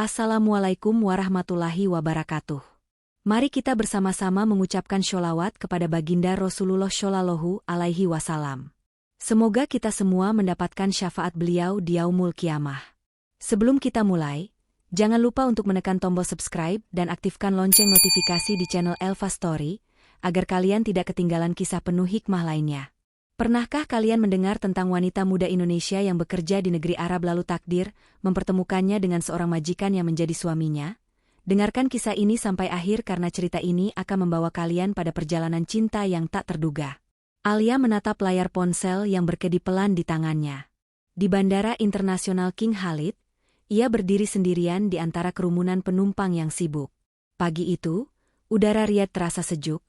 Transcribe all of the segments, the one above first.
Assalamualaikum warahmatullahi wabarakatuh. Mari kita bersama-sama mengucapkan sholawat kepada baginda Rasulullah Shallallahu Alaihi Wasallam. Semoga kita semua mendapatkan syafaat beliau di yaumul kiamah. Sebelum kita mulai, jangan lupa untuk menekan tombol subscribe dan aktifkan lonceng notifikasi di channel Elva Story, agar kalian tidak ketinggalan kisah penuh hikmah lainnya. Pernahkah kalian mendengar tentang wanita muda Indonesia yang bekerja di negeri Arab lalu takdir mempertemukannya dengan seorang majikan yang menjadi suaminya? Dengarkan kisah ini sampai akhir karena cerita ini akan membawa kalian pada perjalanan cinta yang tak terduga. Alia menatap layar ponsel yang berkedip-pelan di tangannya. Di Bandara Internasional King Khalid, ia berdiri sendirian di antara kerumunan penumpang yang sibuk. Pagi itu, udara Riyadh terasa sejuk.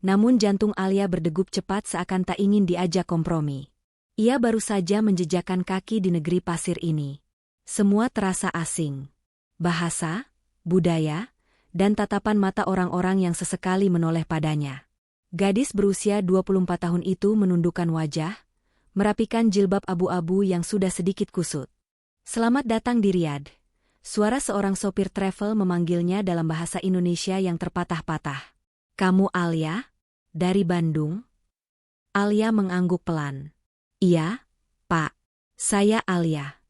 Namun jantung Alia berdegup cepat seakan tak ingin diajak kompromi. Ia baru saja menjejakkan kaki di negeri pasir ini. Semua terasa asing. Bahasa, budaya, dan tatapan mata orang-orang yang sesekali menoleh padanya. Gadis berusia 24 tahun itu menundukkan wajah, merapikan jilbab abu-abu yang sudah sedikit kusut. Selamat datang di Riyadh. Suara seorang sopir travel memanggilnya dalam bahasa Indonesia yang terpatah-patah. Kamu Alia? Dari Bandung? Alia mengangguk pelan. Iya, Pak. Saya Alia.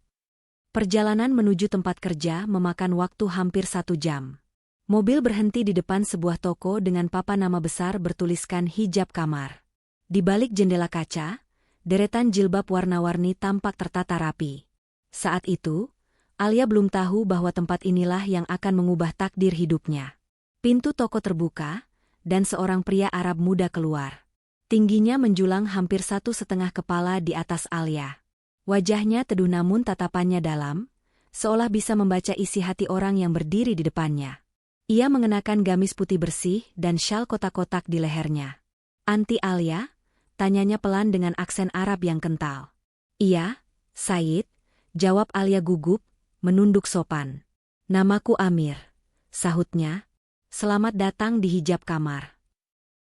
Perjalanan menuju tempat kerja memakan waktu hampir 1 jam. Mobil berhenti di depan sebuah toko dengan papan nama besar bertuliskan hijab kamar. Di balik jendela kaca, deretan jilbab warna-warni tampak tertata rapi. Saat itu, Alia belum tahu bahwa tempat inilah yang akan mengubah takdir hidupnya. Pintu toko terbuka, dan seorang pria Arab muda keluar. Tingginya menjulang hampir 1,5 kepala di atas Alia. Wajahnya teduh namun tatapannya dalam, seolah bisa membaca isi hati orang yang berdiri di depannya. Ia mengenakan gamis putih bersih dan syal kotak-kotak di lehernya. Anti Alia? Tanyanya pelan dengan aksen Arab yang kental. Iya, Said, jawab Alia gugup, menunduk sopan. Namaku Amir, sahutnya. Selamat datang di hijab kamar.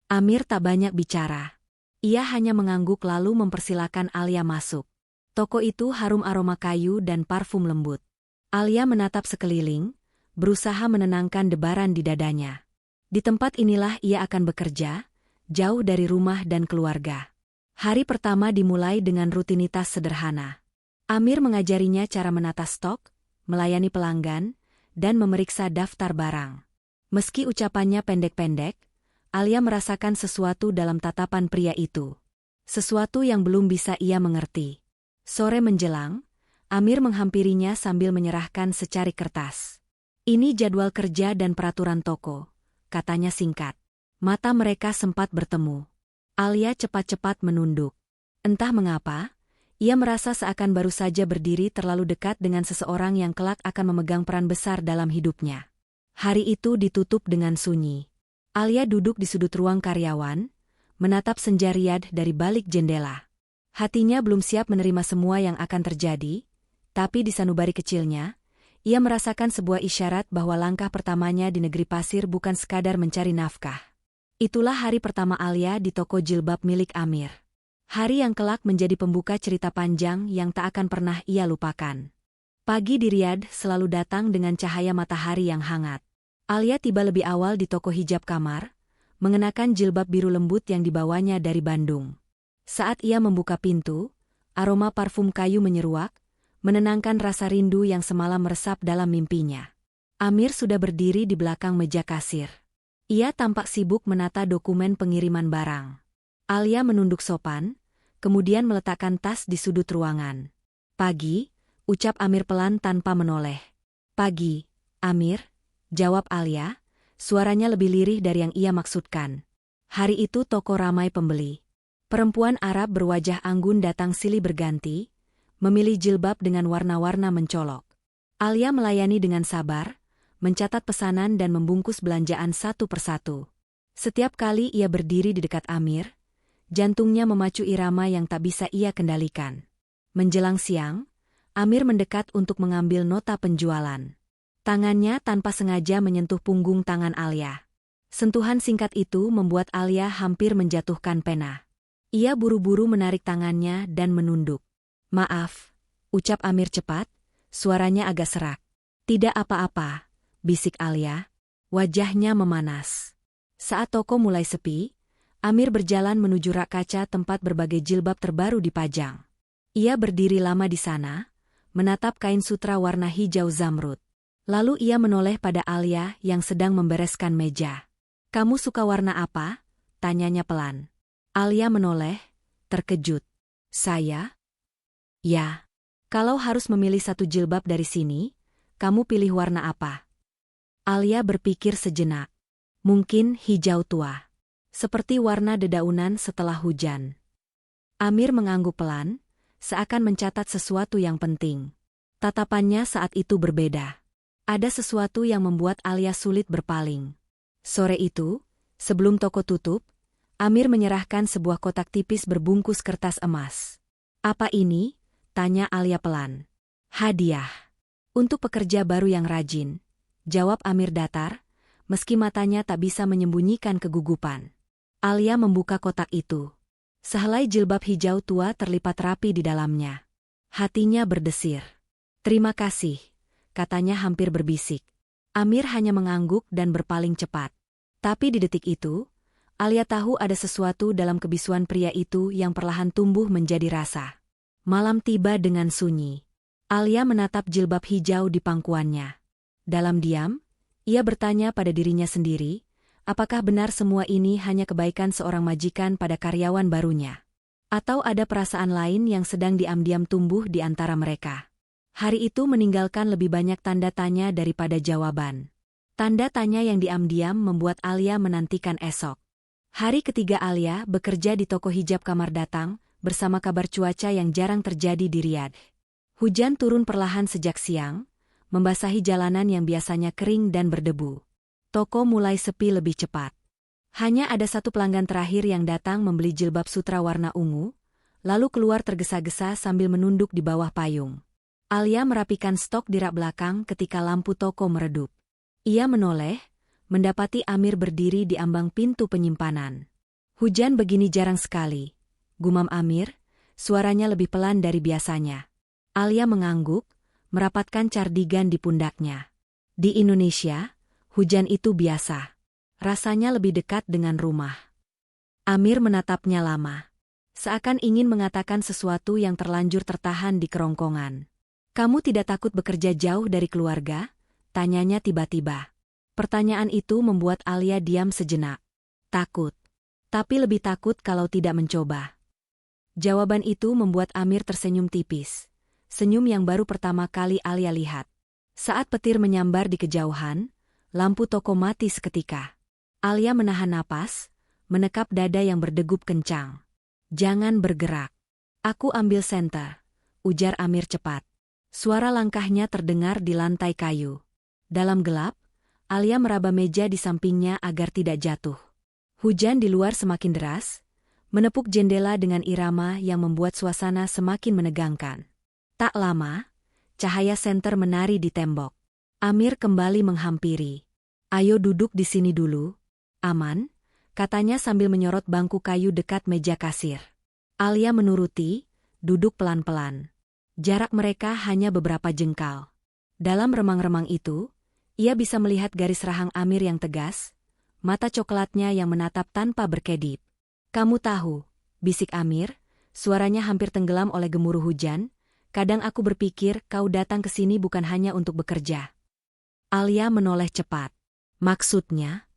Amir tak banyak bicara. Ia hanya mengangguk lalu mempersilakan Alia masuk. Toko itu harum aroma kayu dan parfum lembut. Alia menatap sekeliling, berusaha menenangkan debaran di dadanya. Di tempat inilah ia akan bekerja, jauh dari rumah dan keluarga. Hari pertama dimulai dengan rutinitas sederhana. Amir mengajarinya cara menata stok, melayani pelanggan, dan memeriksa daftar barang. Meski ucapannya pendek-pendek, Alia merasakan sesuatu dalam tatapan pria itu. Sesuatu yang belum bisa ia mengerti. Sore menjelang, Amir menghampirinya sambil menyerahkan secari kertas. Ini jadwal kerja dan peraturan toko, katanya singkat. Mata mereka sempat bertemu. Alia cepat-cepat menunduk. Entah mengapa, ia merasa seakan baru saja berdiri terlalu dekat dengan seseorang yang kelak akan memegang peran besar dalam hidupnya. Hari itu ditutup dengan sunyi. Alia duduk di sudut ruang karyawan, menatap senja Riyadh dari balik jendela. Hatinya belum siap menerima semua yang akan terjadi, tapi di sanubari kecilnya, ia merasakan sebuah isyarat bahwa langkah pertamanya di negeri pasir bukan sekadar mencari nafkah. Itulah hari pertama Alia di toko jilbab milik Amir. Hari yang kelak menjadi pembuka cerita panjang yang tak akan pernah ia lupakan. Pagi di Riyadh selalu datang dengan cahaya matahari yang hangat. Alia tiba lebih awal di toko hijab kamar, mengenakan jilbab biru lembut yang dibawanya dari Bandung. Saat ia membuka pintu, aroma parfum kayu menyeruak, menenangkan rasa rindu yang semalam meresap dalam mimpinya. Amir sudah berdiri di belakang meja kasir. Ia tampak sibuk menata dokumen pengiriman barang. Alia menunduk sopan, kemudian meletakkan tas di sudut ruangan. Pagi, ucap Amir pelan tanpa menoleh. Pagi, Amir. Jawab Alia, suaranya lebih lirih dari yang ia maksudkan. Hari itu toko ramai pembeli. Perempuan Arab berwajah anggun datang silih berganti, memilih jilbab dengan warna-warna mencolok. Alia melayani dengan sabar, mencatat pesanan dan membungkus belanjaan satu persatu. Setiap kali ia berdiri di dekat Amir, jantungnya memacu irama yang tak bisa ia kendalikan. Menjelang siang, Amir mendekat untuk mengambil nota penjualan. Tangannya tanpa sengaja menyentuh punggung tangan Alia. Sentuhan singkat itu membuat Alia hampir menjatuhkan pena. Ia buru-buru menarik tangannya dan menunduk. Maaf, ucap Amir cepat, suaranya agak serak. Tidak apa-apa, bisik Alia. Wajahnya memanas. Saat toko mulai sepi, Amir berjalan menuju rak kaca tempat berbagai jilbab terbaru dipajang. Ia berdiri lama di sana, menatap kain sutra warna hijau zamrud. Lalu ia menoleh pada Alia yang sedang membereskan meja. "Kamu suka warna apa?" tanyanya pelan. Alia menoleh, terkejut. "Saya? Ya. Kalau harus memilih satu jilbab dari sini, kamu pilih warna apa?" Alia berpikir sejenak. Mungkin hijau tua. Seperti warna dedaunan setelah hujan. Amir mengangguk pelan, seakan mencatat sesuatu yang penting. Tatapannya saat itu berbeda. Ada sesuatu yang membuat Alia sulit berpaling. Sore itu, sebelum toko tutup, Amir menyerahkan sebuah kotak tipis berbungkus kertas emas. "Apa ini?" tanya Alia pelan. "Hadiah. Untuk pekerja baru yang rajin," jawab Amir datar, meski matanya tak bisa menyembunyikan kegugupan. Alia membuka kotak itu. Sehelai jilbab hijau tua terlipat rapi di dalamnya. Hatinya berdesir. "Terima kasih," katanya hampir berbisik. Amir hanya mengangguk dan berpaling cepat. Tapi di detik itu, Alia tahu ada sesuatu dalam kebisuan pria itu yang perlahan tumbuh menjadi rasa. Malam tiba dengan sunyi. Alia menatap jilbab hijau di pangkuannya. Dalam diam, ia bertanya pada dirinya sendiri, apakah benar semua ini hanya kebaikan seorang majikan pada karyawan barunya? Atau ada perasaan lain yang sedang diam-diam tumbuh di antara mereka? Hari itu meninggalkan lebih banyak tanda tanya daripada jawaban. Tanda tanya yang diam-diam membuat Alia menantikan esok. Hari ketiga Alia bekerja di toko hijab kamar datang, bersama kabar cuaca yang jarang terjadi di Riyadh. Hujan turun perlahan sejak siang, membasahi jalanan yang biasanya kering dan berdebu. Toko mulai sepi lebih cepat. Hanya ada satu pelanggan terakhir yang datang membeli jilbab sutra warna ungu, lalu keluar tergesa-gesa sambil menunduk di bawah payung. Alia merapikan stok di rak belakang ketika lampu toko meredup. Ia menoleh, mendapati Amir berdiri di ambang pintu penyimpanan. "Hujan begini jarang sekali," gumam Amir, suaranya lebih pelan dari biasanya. Alia mengangguk, merapatkan cardigan di pundaknya. Di Indonesia, hujan itu biasa. Rasanya lebih dekat dengan rumah. Amir menatapnya lama. Seakan ingin mengatakan sesuatu yang terlanjur tertahan di kerongkongan. "Kamu tidak takut bekerja jauh dari keluarga?" tanyanya tiba-tiba. Pertanyaan itu membuat Alia diam sejenak. "Takut. Tapi lebih takut kalau tidak mencoba." Jawaban itu membuat Amir tersenyum tipis. Senyum yang baru pertama kali Alia lihat. Saat petir menyambar di kejauhan, lampu toko mati seketika. Alia menahan napas, menekap dada yang berdegup kencang. "Jangan bergerak. Aku ambil senter," ujar Amir cepat. Suara langkahnya terdengar di lantai kayu. Dalam gelap, Alia meraba meja di sampingnya agar tidak jatuh. Hujan di luar semakin deras, menepuk jendela dengan irama yang membuat suasana semakin menegangkan. Tak lama, cahaya senter menari di tembok. Amir kembali menghampiri. "Ayo duduk di sini dulu. Aman?" katanya sambil menyorot bangku kayu dekat meja kasir. Alia menuruti, duduk pelan-pelan. Jarak mereka hanya beberapa jengkal. Dalam remang-remang itu, ia bisa melihat garis rahang Amir yang tegas, mata coklatnya yang menatap tanpa berkedip. "Kamu tahu," bisik Amir, suaranya hampir tenggelam oleh gemuruh hujan, "kadang aku berpikir kau datang ke sini bukan hanya untuk bekerja." Alia menoleh cepat. "Maksudnya?"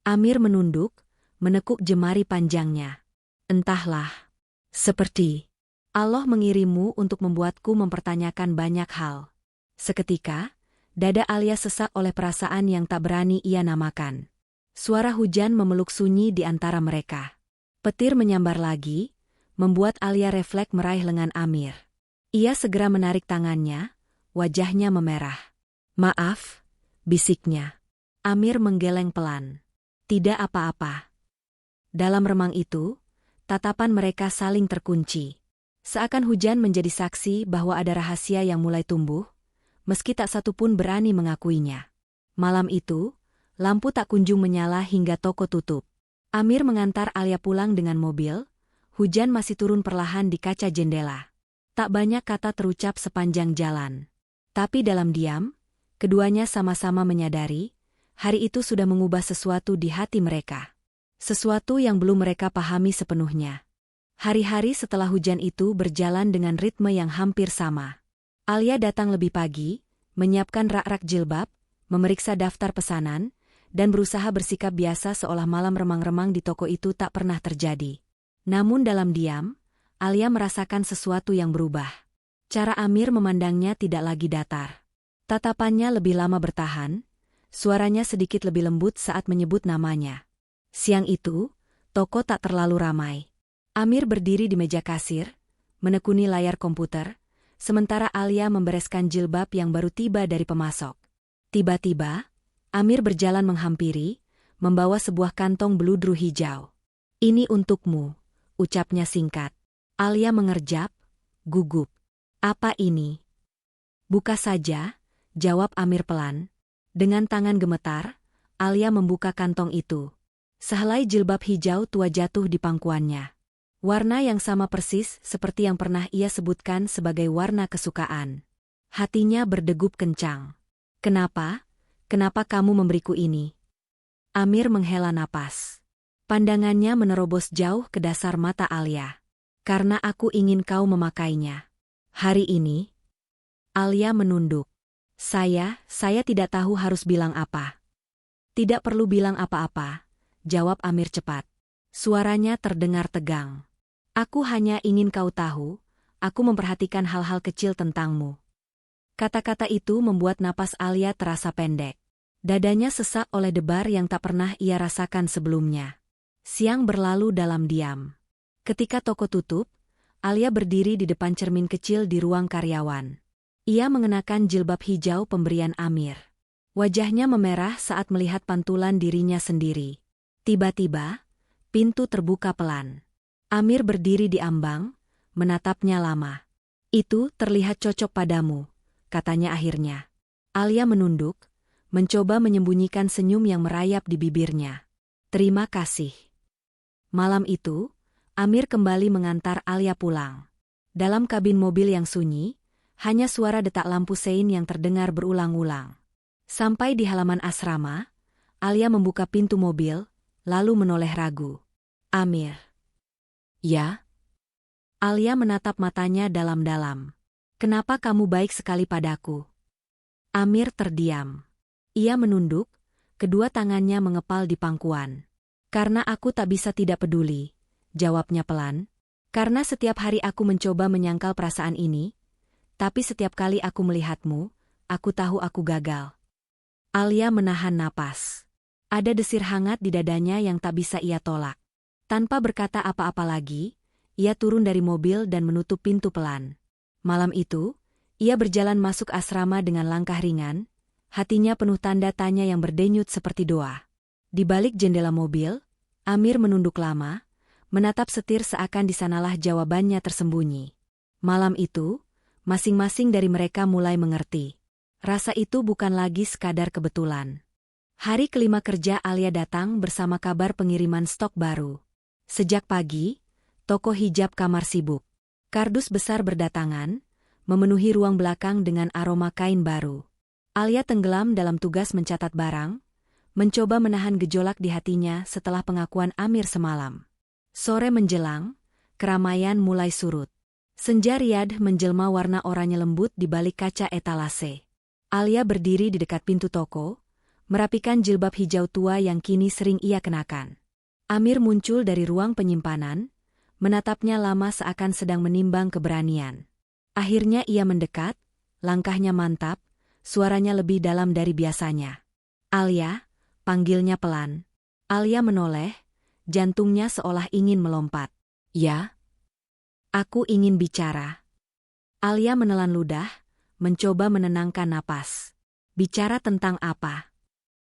Amir menunduk, menekuk jemari panjangnya. "Entahlah. Seperti Allah mengirimmu untuk membuatku mempertanyakan banyak hal." Seketika, dada Alia sesak oleh perasaan yang tak berani ia namakan. Suara hujan memeluk sunyi di antara mereka. Petir menyambar lagi, membuat Alia refleks meraih lengan Amir. Ia segera menarik tangannya, wajahnya memerah. "Maaf," bisiknya. Amir menggeleng pelan. "Tidak apa-apa." Dalam remang itu, tatapan mereka saling terkunci. Seakan hujan menjadi saksi bahwa ada rahasia yang mulai tumbuh, meski tak satu pun berani mengakuinya. Malam itu, lampu tak kunjung menyala hingga toko tutup. Amir mengantar Alia pulang dengan mobil, hujan masih turun perlahan di kaca jendela. Tak banyak kata terucap sepanjang jalan. Tapi dalam diam, Keduanya sama-sama menyadari, hari itu sudah mengubah sesuatu di hati mereka. Sesuatu yang belum mereka pahami sepenuhnya. Hari-hari setelah hujan itu berjalan dengan ritme yang hampir sama. Alia datang lebih pagi, menyiapkan rak-rak jilbab, memeriksa daftar pesanan, dan berusaha bersikap biasa seolah malam remang-remang di toko itu tak pernah terjadi. Namun dalam diam, Alia merasakan sesuatu yang berubah. Cara Amir memandangnya tidak lagi datar. Tatapannya lebih lama bertahan, suaranya sedikit lebih lembut saat menyebut namanya. Siang itu, toko tak terlalu ramai. Amir berdiri di meja kasir, menekuni layar komputer, sementara Alia membereskan jilbab yang baru tiba dari pemasok. Tiba-tiba, Amir berjalan menghampiri, membawa sebuah kantong beludru hijau. "Ini untukmu," ucapnya singkat. Alia mengerjap, gugup. "Apa ini?" "Buka saja," jawab Amir pelan. Dengan tangan gemetar, Alia membuka kantong itu. Sehelai jilbab hijau tua jatuh di pangkuannya. Warna yang sama persis seperti yang pernah ia sebutkan sebagai warna kesukaan. Hatinya berdegup kencang. "Kenapa? Kenapa kamu memberiku ini?" Amir menghela napas. Pandangannya menerobos jauh ke dasar mata Alia. "Karena aku ingin kau memakainya. Hari ini." Alia menunduk. Saya tidak tahu harus bilang apa." "Tidak perlu bilang apa-apa," jawab Amir cepat. Suaranya terdengar tegang. "Aku hanya ingin kau tahu, aku memperhatikan hal-hal kecil tentangmu." Kata-kata itu membuat napas Alia terasa pendek. Dadanya sesak oleh debar yang tak pernah ia rasakan sebelumnya. Siang berlalu dalam diam. Ketika toko tutup, Alia berdiri di depan cermin kecil di ruang karyawan. Ia mengenakan jilbab hijau pemberian Amir. Wajahnya memerah saat melihat pantulan dirinya sendiri. Tiba-tiba, pintu terbuka pelan. Amir berdiri di ambang, menatapnya lama. "Itu terlihat cocok padamu," katanya akhirnya. Alia menunduk, mencoba menyembunyikan senyum yang merayap di bibirnya. "Terima kasih." Malam itu, Amir kembali mengantar Alia pulang. Dalam kabin mobil yang sunyi, hanya suara detak lampu sein yang terdengar berulang-ulang. Sampai di halaman asrama, Alia membuka pintu mobil, lalu menoleh ragu. "Amir." "Ya?" Alia menatap matanya dalam-dalam. "Kenapa kamu baik sekali padaku?" Amir terdiam. Ia menunduk, kedua tangannya mengepal di pangkuan. "Karena aku tak bisa tidak peduli," jawabnya pelan. "Karena setiap hari aku mencoba menyangkal perasaan ini, tapi setiap kali aku melihatmu, aku tahu aku gagal." Alia menahan napas. Ada desir hangat di dadanya yang tak bisa ia tolak. Tanpa berkata apa-apa lagi, ia turun dari mobil dan menutup pintu pelan. Malam itu, ia berjalan masuk asrama dengan langkah ringan, hatinya penuh tanda tanya yang berdenyut seperti doa. Di balik jendela mobil, Amir menunduk lama, menatap setir seakan di sanalah jawabannya tersembunyi. Malam itu, masing-masing dari mereka mulai mengerti. Rasa itu bukan lagi sekadar kebetulan. Hari kelima kerja Alia datang bersama kabar pengiriman stok baru. Sejak pagi, toko hijab kamar sibuk. Kardus besar berdatangan, memenuhi ruang belakang dengan aroma kain baru. Alia tenggelam dalam tugas mencatat barang, mencoba menahan gejolak di hatinya setelah pengakuan Amir semalam. Sore menjelang, keramaian mulai surut. Senja Riyadh menjelma warna oranye lembut di balik kaca etalase. Alia berdiri di dekat pintu toko, merapikan jilbab hijau tua yang kini sering ia kenakan. Amir muncul dari ruang penyimpanan, menatapnya lama seakan sedang menimbang keberanian. Akhirnya ia mendekat, langkahnya mantap, suaranya lebih dalam dari biasanya. "Alia," panggilnya pelan. Alia menoleh, jantungnya seolah ingin melompat. "Ya?" "Aku ingin bicara." Alia menelan ludah, mencoba menenangkan napas. "Bicara tentang apa?"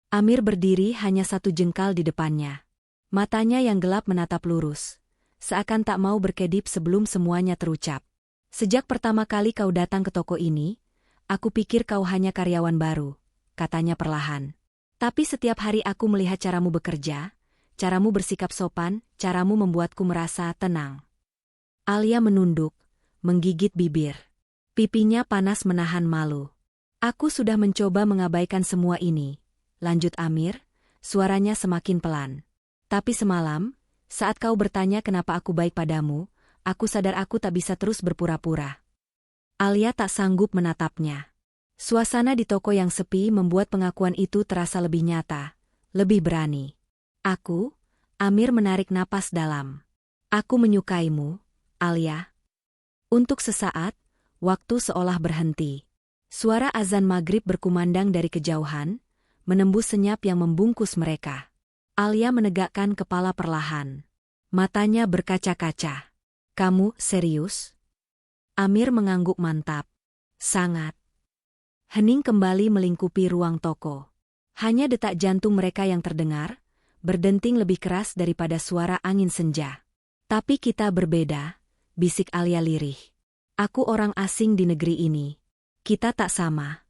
Amir berdiri hanya satu jengkal di depannya. Matanya yang gelap menatap lurus, seakan tak mau berkedip sebelum semuanya terucap. "Sejak pertama kali kau datang ke toko ini, aku pikir kau hanya karyawan baru," katanya perlahan. "Tapi setiap hari aku melihat caramu bekerja, caramu bersikap sopan, caramu membuatku merasa tenang." Alia menunduk, menggigit bibir. Pipinya panas menahan malu. Aku sudah mencoba mengabaikan semua ini, lanjut Amir, suaranya semakin pelan. Tapi semalam, saat kau bertanya kenapa aku baik padamu, aku sadar aku tak bisa terus berpura-pura. Alia tak sanggup menatapnya. Suasana di toko yang sepi membuat pengakuan itu terasa lebih nyata, lebih berani. Amir menarik napas dalam. Aku menyukaimu, Alia. Untuk sesaat, waktu seolah berhenti. Suara azan maghrib berkumandang dari kejauhan, menembus senyap yang membungkus mereka. Alia menegakkan kepala perlahan. Matanya berkaca-kaca. Kamu serius? Amir mengangguk mantap. Sangat. Hening kembali melingkupi ruang toko. Hanya detak jantung mereka yang terdengar, berdenting lebih keras daripada suara angin senja. Tapi kita berbeda, bisik Alia lirih. Aku orang asing di negeri ini. Kita tak sama.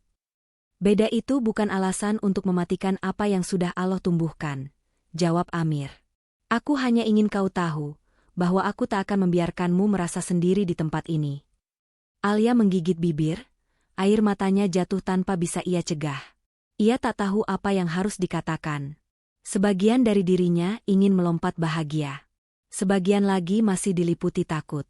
Beda itu bukan alasan untuk mematikan apa yang sudah Allah tumbuhkan, jawab Amir. Aku hanya ingin kau tahu, bahwa aku tak akan membiarkanmu merasa sendiri di tempat ini. Alia menggigit bibir, air matanya jatuh tanpa bisa ia cegah. Ia tak tahu apa yang harus dikatakan. Sebagian dari dirinya ingin melompat bahagia. Sebagian lagi masih diliputi takut.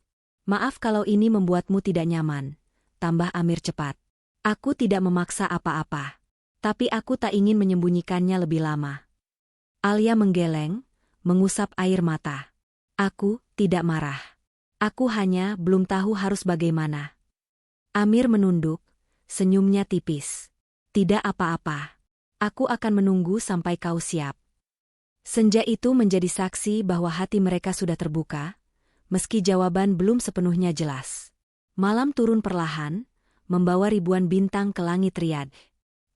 Maaf kalau ini membuatmu tidak nyaman, tambah Amir cepat. Aku tidak memaksa apa-apa. Tapi aku tak ingin menyembunyikannya lebih lama. Alia menggeleng, mengusap air mata. Aku tidak marah. Aku hanya belum tahu harus bagaimana. Amir menunduk, senyumnya tipis. Tidak apa-apa. Aku akan menunggu sampai kau siap. Senja itu menjadi saksi bahwa hati mereka sudah terbuka, meski jawaban belum sepenuhnya jelas. Malam turun perlahan, membawa ribuan bintang ke langit Riyadh.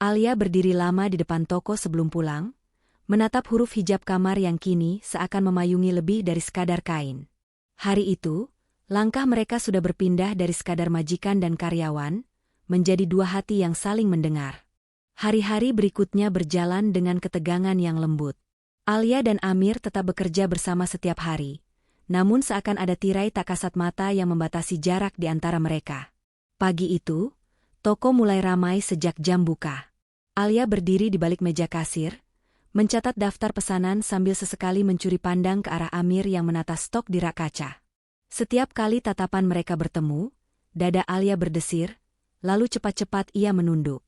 Alia berdiri lama di depan toko sebelum pulang, menatap huruf hijab kamar yang kini seakan memayungi lebih dari sekadar kain. Hari itu, langkah mereka sudah berpindah dari sekadar majikan dan karyawan, menjadi dua hati yang saling mendengar. Hari-hari berikutnya berjalan dengan ketegangan yang lembut. Alia dan Amir tetap bekerja bersama setiap hari, namun seakan ada tirai tak kasat mata yang membatasi jarak di antara mereka. Pagi itu, toko mulai ramai sejak jam buka. Alia berdiri di balik meja kasir, mencatat daftar pesanan sambil sesekali mencuri pandang ke arah Amir yang menata stok di rak kaca. Setiap kali tatapan mereka bertemu, dada Alia berdesir, lalu cepat-cepat ia menunduk.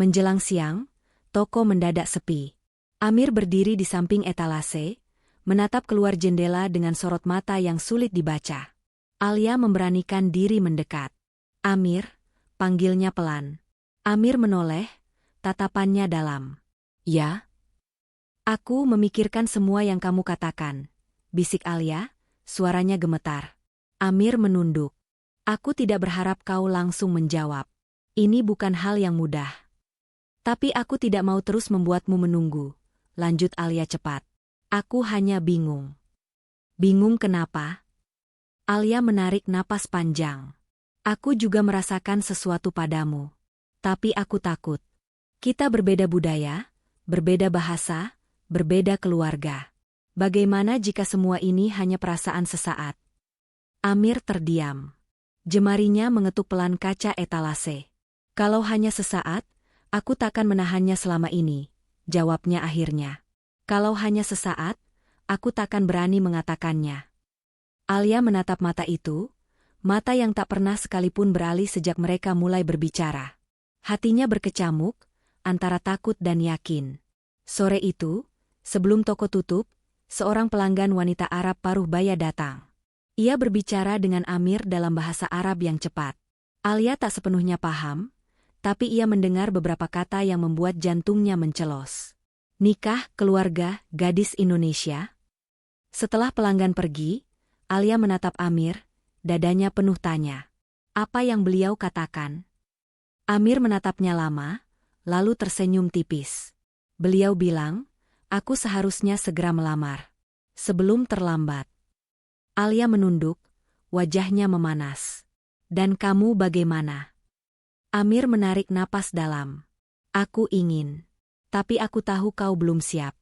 Menjelang siang, toko mendadak sepi. Amir berdiri di samping etalase, menatap keluar jendela dengan sorot mata yang sulit dibaca. Alia memberanikan diri mendekat. Amir, panggilnya pelan. Amir menoleh, tatapannya dalam. Ya? Aku memikirkan semua yang kamu katakan, bisik Alia, suaranya gemetar. Amir menunduk. Aku tidak berharap kau langsung menjawab. Ini bukan hal yang mudah. Tapi aku tidak mau terus membuatmu menunggu, lanjut Alia cepat. Aku hanya bingung. Bingung kenapa? Alia menarik napas panjang. Aku juga merasakan sesuatu padamu. Tapi aku takut. Kita berbeda budaya, berbeda bahasa, berbeda keluarga. Bagaimana jika semua ini hanya perasaan sesaat? Amir terdiam. Jemarinya mengetuk pelan kaca etalase. Kalau hanya sesaat, aku takkan menahannya selama ini, jawabnya akhirnya. Kalau hanya sesaat, aku takkan berani mengatakannya. Alia menatap mata itu, mata yang tak pernah sekalipun beralih sejak mereka mulai berbicara. Hatinya berkecamuk, antara takut dan yakin. Sore itu, sebelum toko tutup, seorang pelanggan wanita Arab paruh baya datang. Ia berbicara dengan Amir dalam bahasa Arab yang cepat. Alia tak sepenuhnya paham, tapi ia mendengar beberapa kata yang membuat jantungnya mencelos. Nikah, keluarga, gadis Indonesia. Setelah pelanggan pergi, Alia menatap Amir, dadanya penuh tanya. Apa yang beliau katakan? Amir menatapnya lama, lalu tersenyum tipis. Beliau bilang, aku seharusnya segera melamar. Sebelum terlambat. Alia menunduk, wajahnya memanas. Dan kamu bagaimana? Amir menarik napas dalam. Aku ingin. Tapi aku tahu kau belum siap.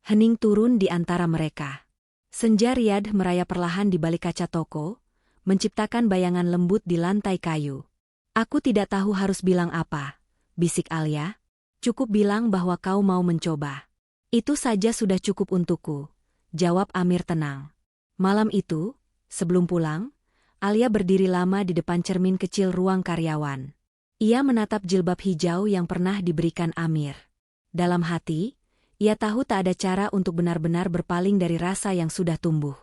Hening turun di antara mereka. Senja Riyadh merayap perlahan di balik kaca toko, menciptakan bayangan lembut di lantai kayu. Aku tidak tahu harus bilang apa, bisik Alia. Cukup bilang bahwa kau mau mencoba. Itu saja sudah cukup untukku, jawab Amir tenang. Malam itu, sebelum pulang, Alia berdiri lama di depan cermin kecil ruang karyawan. Ia menatap jilbab hijau yang pernah diberikan Amir. Dalam hati, ia tahu tak ada cara untuk benar-benar berpaling dari rasa yang sudah tumbuh.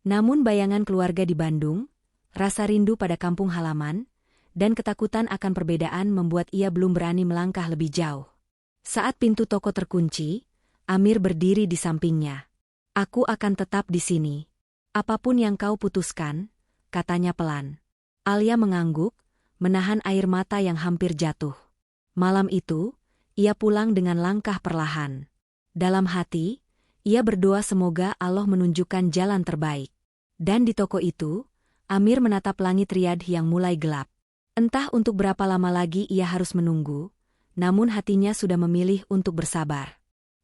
Namun bayangan keluarga di Bandung, rasa rindu pada kampung halaman, dan ketakutan akan perbedaan membuat ia belum berani melangkah lebih jauh. Saat pintu toko terkunci, Amir berdiri di sampingnya. Aku akan tetap di sini. Apapun yang kau putuskan, katanya pelan. Alia mengangguk, menahan air mata yang hampir jatuh. Malam itu, ia pulang dengan langkah perlahan. Dalam hati, ia berdoa semoga Allah menunjukkan jalan terbaik. Dan di toko itu, Amir menatap langit Riyadh yang mulai gelap. Entah untuk berapa lama lagi ia harus menunggu, namun hatinya sudah memilih untuk bersabar.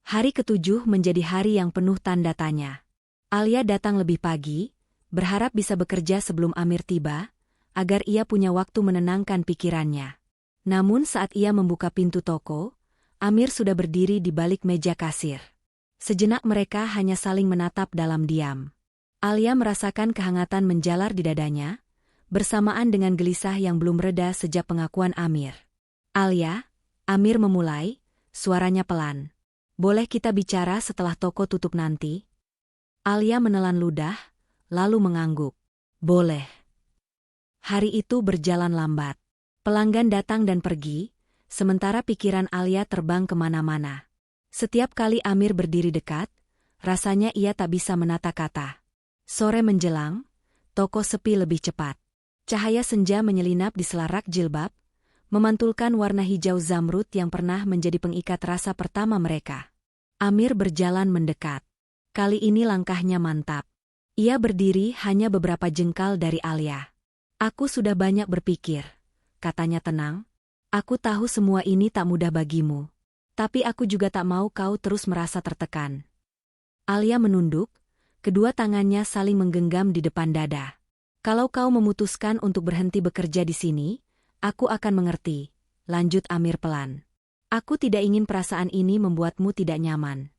Hari ketujuh menjadi hari yang penuh tanda tanya. Alia datang lebih pagi, berharap bisa bekerja sebelum Amir tiba, agar ia punya waktu menenangkan pikirannya. Namun saat ia membuka pintu toko, Amir sudah berdiri di balik meja kasir. Sejenak mereka hanya saling menatap dalam diam. Alia merasakan kehangatan menjalar di dadanya, bersamaan dengan gelisah yang belum reda sejak pengakuan Amir. Alia, Amir memulai, suaranya pelan. Boleh kita bicara setelah toko tutup nanti? Alia menelan ludah, lalu mengangguk. Boleh. Hari itu berjalan lambat. Pelanggan datang dan pergi, sementara pikiran Alia terbang kemana-mana. Setiap kali Amir berdiri dekat, rasanya ia tak bisa menata kata. Sore menjelang, toko sepi lebih cepat. Cahaya senja menyelinap di selarak jilbab, memantulkan warna hijau zamrud yang pernah menjadi pengikat rasa pertama mereka. Amir berjalan mendekat. Kali ini langkahnya mantap. Ia berdiri hanya beberapa jengkal dari Alia. Aku sudah banyak berpikir, katanya tenang. Aku tahu semua ini tak mudah bagimu. Tapi aku juga tak mau kau terus merasa tertekan. Alia menunduk, kedua tangannya saling menggenggam di depan dada. Kalau kau memutuskan untuk berhenti bekerja di sini, aku akan mengerti, lanjut Amir pelan. Aku tidak ingin perasaan ini membuatmu tidak nyaman.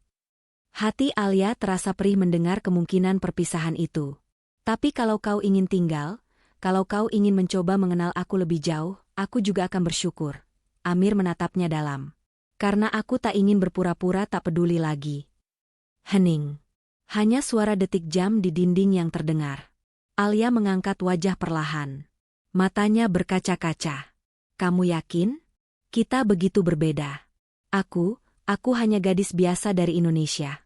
Hati Alia terasa perih mendengar kemungkinan perpisahan itu. Tapi kalau kau ingin tinggal, kalau kau ingin mencoba mengenal aku lebih jauh, aku juga akan bersyukur. Amir menatapnya dalam. Karena aku tak ingin berpura-pura tak peduli lagi. Hening. Hanya suara detik jam di dinding yang terdengar. Alia mengangkat wajah perlahan. Matanya berkaca-kaca. Kamu yakin? Kita begitu berbeda. Aku hanya gadis biasa dari Indonesia.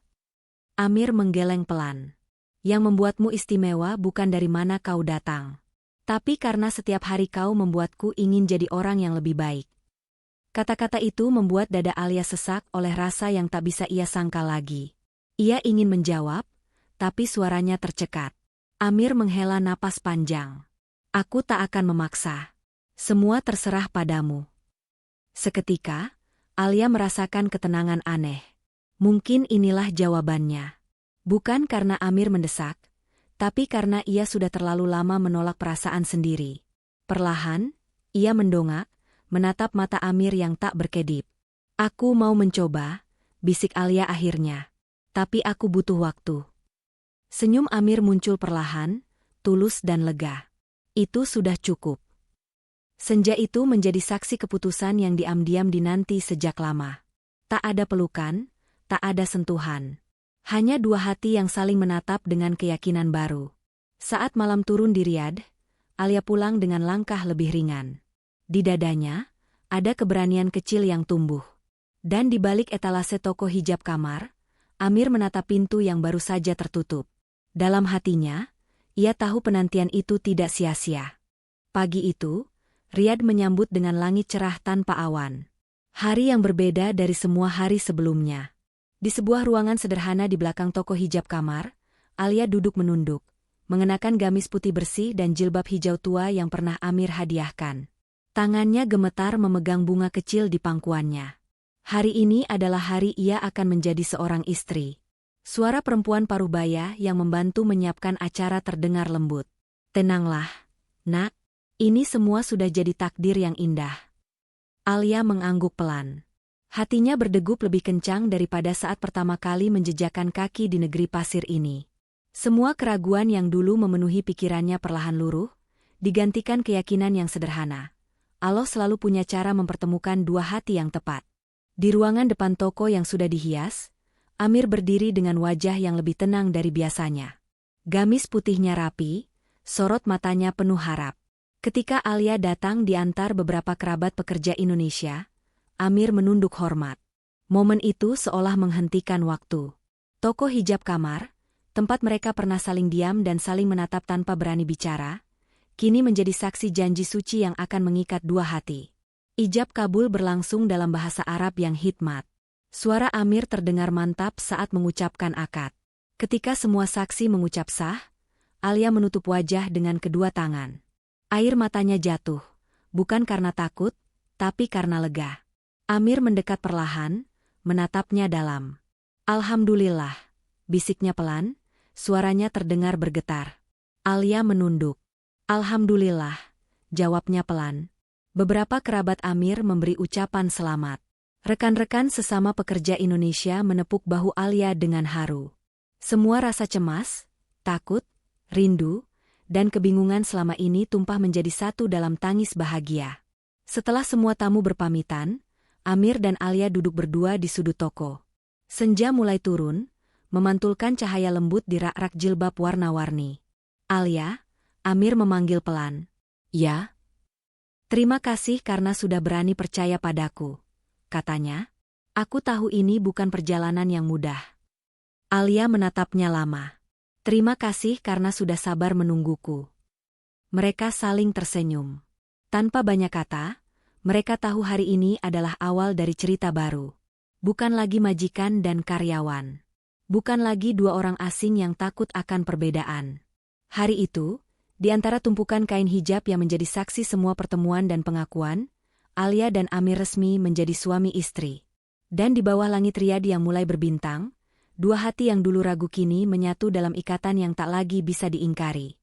Amir menggeleng pelan. Yang membuatmu istimewa bukan dari mana kau datang. Tapi karena setiap hari kau membuatku ingin jadi orang yang lebih baik. Kata-kata itu membuat dada Alia sesak oleh rasa yang tak bisa ia sangkal lagi. Ia ingin menjawab, tapi suaranya tercekat. Amir menghela napas panjang. Aku tak akan memaksa. Semua terserah padamu. Seketika, Alia merasakan ketenangan aneh. Mungkin inilah jawabannya. Bukan karena Amir mendesak, tapi karena ia sudah terlalu lama menolak perasaan sendiri. Perlahan, ia mendongak, menatap mata Amir yang tak berkedip. Aku mau mencoba, bisik Alia akhirnya. Tapi aku butuh waktu. Senyum Amir muncul perlahan, tulus dan lega. Itu sudah cukup. Senja itu menjadi saksi keputusan yang diam-diam dinanti sejak lama. Tak ada pelukan, tak ada sentuhan. Hanya dua hati yang saling menatap dengan keyakinan baru. Saat malam turun di Riyadh, Alia pulang dengan langkah lebih ringan. Di dadanya, ada keberanian kecil yang tumbuh. Dan di balik etalase toko hijab kamar, Amir menatap pintu yang baru saja tertutup. Dalam hatinya, ia tahu penantian itu tidak sia-sia. Pagi itu, Riyadh menyambut dengan langit cerah tanpa awan. Hari yang berbeda dari semua hari sebelumnya. Di sebuah ruangan sederhana di belakang toko hijab kamar, Alia duduk menunduk, mengenakan gamis putih bersih dan jilbab hijau tua yang pernah Amir hadiahkan. Tangannya gemetar memegang bunga kecil di pangkuannya. Hari ini adalah hari ia akan menjadi seorang istri. Suara perempuan parubaya yang membantu menyiapkan acara terdengar lembut. Tenanglah, nak. Ini semua sudah jadi takdir yang indah. Alia mengangguk pelan. Hatinya berdegup lebih kencang daripada saat pertama kali menjejakkan kaki di negeri pasir ini. Semua keraguan yang dulu memenuhi pikirannya perlahan luruh, digantikan keyakinan yang sederhana. Allah selalu punya cara mempertemukan dua hati yang tepat. Di ruangan depan toko yang sudah dihias, Amir berdiri dengan wajah yang lebih tenang dari biasanya. Gamis putihnya rapi, sorot matanya penuh harap. Ketika Alia datang diantar beberapa kerabat pekerja Indonesia, Amir menunduk hormat. Momen itu seolah menghentikan waktu. Toko hijab kamar, tempat mereka pernah saling diam dan saling menatap tanpa berani bicara, kini menjadi saksi janji suci yang akan mengikat dua hati. Ijab kabul berlangsung dalam bahasa Arab yang hikmat. Suara Amir terdengar mantap saat mengucapkan akad. Ketika semua saksi mengucap sah, Alia menutup wajah dengan kedua tangan. Air matanya jatuh, bukan karena takut, tapi karena lega. Amir mendekat perlahan, menatapnya dalam. Alhamdulillah, bisiknya pelan, suaranya terdengar bergetar. Alia menunduk. Alhamdulillah, jawabnya pelan. Beberapa kerabat Amir memberi ucapan selamat. Rekan-rekan sesama pekerja Indonesia menepuk bahu Alia dengan haru. Semua rasa cemas, takut, rindu, dan kebingungan selama ini tumpah menjadi satu dalam tangis bahagia. Setelah semua tamu berpamitan, Amir dan Alia duduk berdua di sudut toko. Senja mulai turun, memantulkan cahaya lembut di rak-rak jilbab warna-warni. Alia, Amir memanggil pelan. Ya? Terima kasih karena sudah berani percaya padaku, katanya. Aku tahu ini bukan perjalanan yang mudah. Alia menatapnya lama. Terima kasih karena sudah sabar menungguku. Mereka saling tersenyum. Tanpa banyak kata, mereka tahu hari ini adalah awal dari cerita baru. Bukan lagi majikan dan karyawan. Bukan lagi dua orang asing yang takut akan perbedaan. Hari itu, di antara tumpukan kain hijab yang menjadi saksi semua pertemuan dan pengakuan, Alia dan Amir resmi menjadi suami istri. Dan di bawah langit riyad yang mulai berbintang, dua hati yang dulu ragu kini menyatu dalam ikatan yang tak lagi bisa diingkari.